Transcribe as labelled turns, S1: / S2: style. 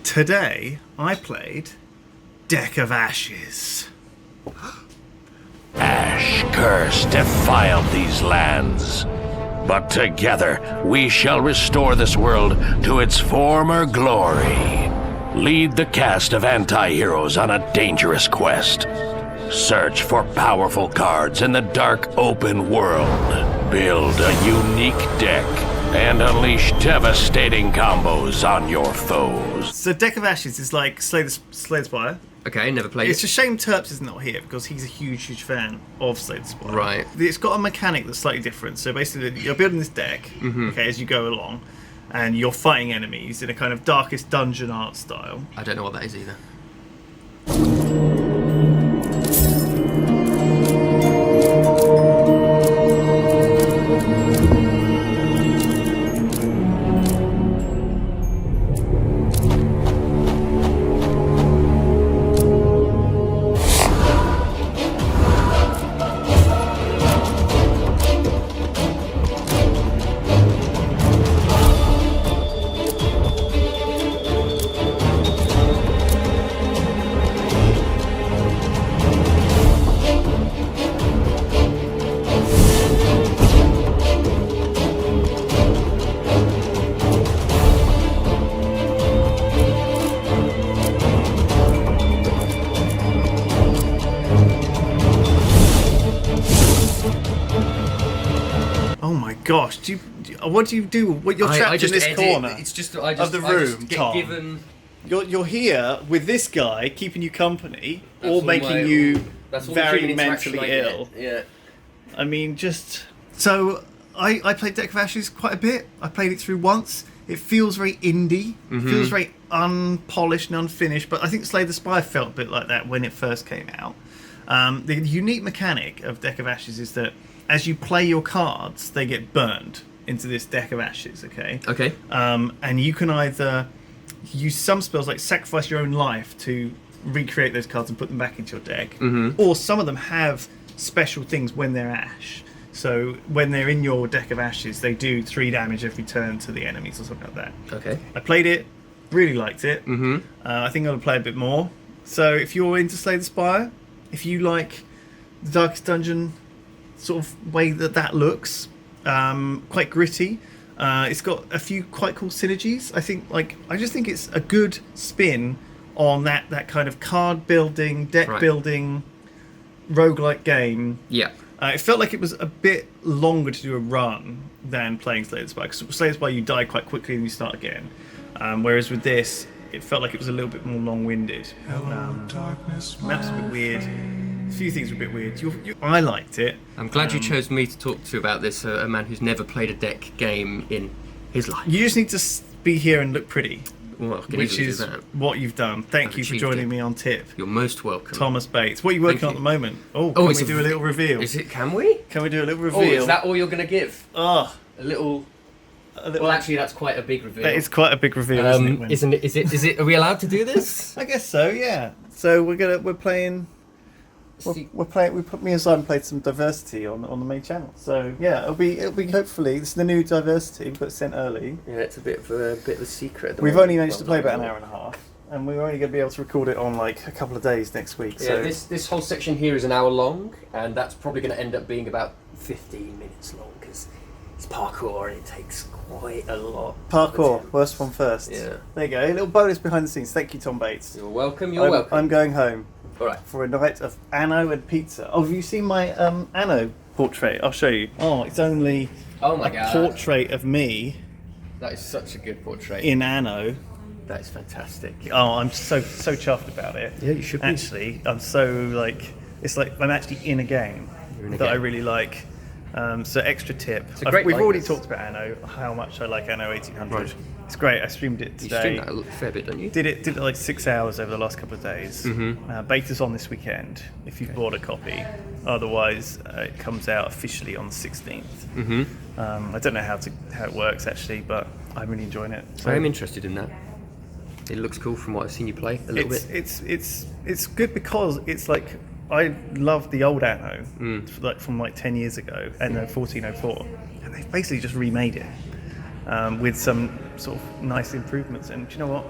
S1: Today, I played Deck of Ashes.
S2: Ash curse defiled these lands. But together, we shall restore this world to its former glory. Lead the cast of anti-heroes on a dangerous quest. Search for powerful cards in the dark open world. Build a unique deck and unleash devastating combos on your foes.
S1: So Deck of Ashes is like Slay the Spire.
S3: Okay, never played
S1: It's
S3: it.
S1: a shame Terps is not here because he's a huge fan of Slay the Spire.
S3: Right.
S1: It's got a mechanic that's slightly different. So basically, you're building this deck, okay, as you go along, and you're fighting enemies in a kind of Darkest Dungeon art style.
S3: I don't know what that is either.
S1: Oh my gosh! What do you do? What you're trapped in this
S3: edit.
S1: corner
S3: It's just
S1: of the
S3: I
S1: room,
S3: just get
S1: Tom.
S3: given.
S1: You're here with this guy, keeping you company,
S3: That's
S1: or
S3: all
S1: making you
S3: that's all
S1: very
S3: the human interaction
S1: mentally
S3: I get.
S1: ill.
S3: Yeah.
S1: I mean, just so I played Deck of Ashes quite a bit. I played it through once. It feels very indie. Feels very unpolished and unfinished. But I think Slay the Spire felt a bit like that when it first came out. The unique mechanic of Deck of Ashes is that as you play your cards, they get burned into this Deck of Ashes. Okay.
S3: Okay.
S1: And you can either use some spells like sacrifice your own life to recreate those cards and put them back into your deck, or some of them have special things when they're ash. So when they're in your Deck of Ashes, they do 3 damage every turn to the enemies or something like that.
S3: Okay.
S1: I played it, really liked it. I think I'm gonna play a bit more. So if you're into Slay the Spire, if you like the Darkest Dungeon sort of way that looks, quite gritty. It's got a few quite cool synergies. I just think it's a good spin on that kind of card building, deck building, roguelike game.
S3: Yeah.
S1: It felt like it was a bit longer to do a run than playing Slay the Spire. Because Slay the Spire, you die quite quickly and you start again. Whereas with this, it felt like it was a little bit more long-winded. Maps a bit weird. A few things were a bit weird. I liked it.
S3: I'm glad you chose me to talk to about this, a man who's never played a deck game in his life.
S1: You just need to be here and look pretty,
S3: Well, I can
S1: which
S3: easily
S1: is
S3: do that.
S1: what you've done. Thank
S3: I've
S1: you for
S3: achieved
S1: joining
S3: it.
S1: me on Tip.
S3: You're most welcome.
S1: Thomas Bates. What are you working
S3: Thank
S1: on at
S3: you.
S1: the moment? Can we do a little reveal?
S3: Is it? Can we?
S1: Can we do a little
S3: Oh,
S1: reveal?
S3: is that all you're going to give?
S1: Oh,
S3: A little.
S1: a little.
S3: Well, actually, that's quite a big reveal.
S1: It's quite a big reveal, isn't it? Wyn?
S3: Isn't it? Is it? Are we allowed to do this?
S1: I guess so. Yeah. So we're playing. We put me aside and played some diversity on the main channel. So yeah, it'll be hopefully this is the new diversity. We got it sent early.
S3: Yeah, it's a bit of a secret. At the
S1: We've
S3: moment.
S1: only managed to play about an
S3: Well,
S1: hour and a half, and we're only going to be able to record it on like a couple of days next week.
S3: Yeah,
S1: So
S3: this whole section here is an hour long, and that's probably going to end up being about 15 minutes long because it's parkour and it takes quite a lot.
S1: parkour,
S3: of
S1: worst one first.
S3: Yeah.
S1: There you go. A little bonus behind the scenes. Thank you, Tom Bates.
S3: You're welcome. You're welcome.
S1: I'm going home
S3: All right.
S1: for a night of Anno and pizza. Oh, have you seen my Anno portrait? I'll show you. Oh, it's only
S3: Oh my
S1: a
S3: god.
S1: portrait of me
S3: That is such a good portrait.
S1: in Anno.
S3: That is fantastic.
S1: Oh, I'm so chuffed about it.
S3: Yeah, you should be.
S1: Actually, I'm so like it's like I'm actually in a game
S3: You're in a
S1: that I
S3: game.
S1: really like. So extra tip.
S3: a great
S1: We've already
S3: likeness.
S1: talked about Anno, how much I like Anno 1800.
S3: Right.
S1: It's great. I streamed it
S3: You
S1: today.
S3: stream that a fair bit, don't you?
S1: Did it like 6 hours over the last couple of days. Beta's on this weekend if you've bought a copy. Otherwise, it comes out officially on the 16th. I don't know how it works actually, but I'm really enjoying it. So
S3: I am interested in that. It looks cool from what I've seen you play a little bit.
S1: it's good because it's like I love the old Anno like from like 10 years ago, Anno 1404, and they've basically just remade it with some sort of nice improvements. And do you know what?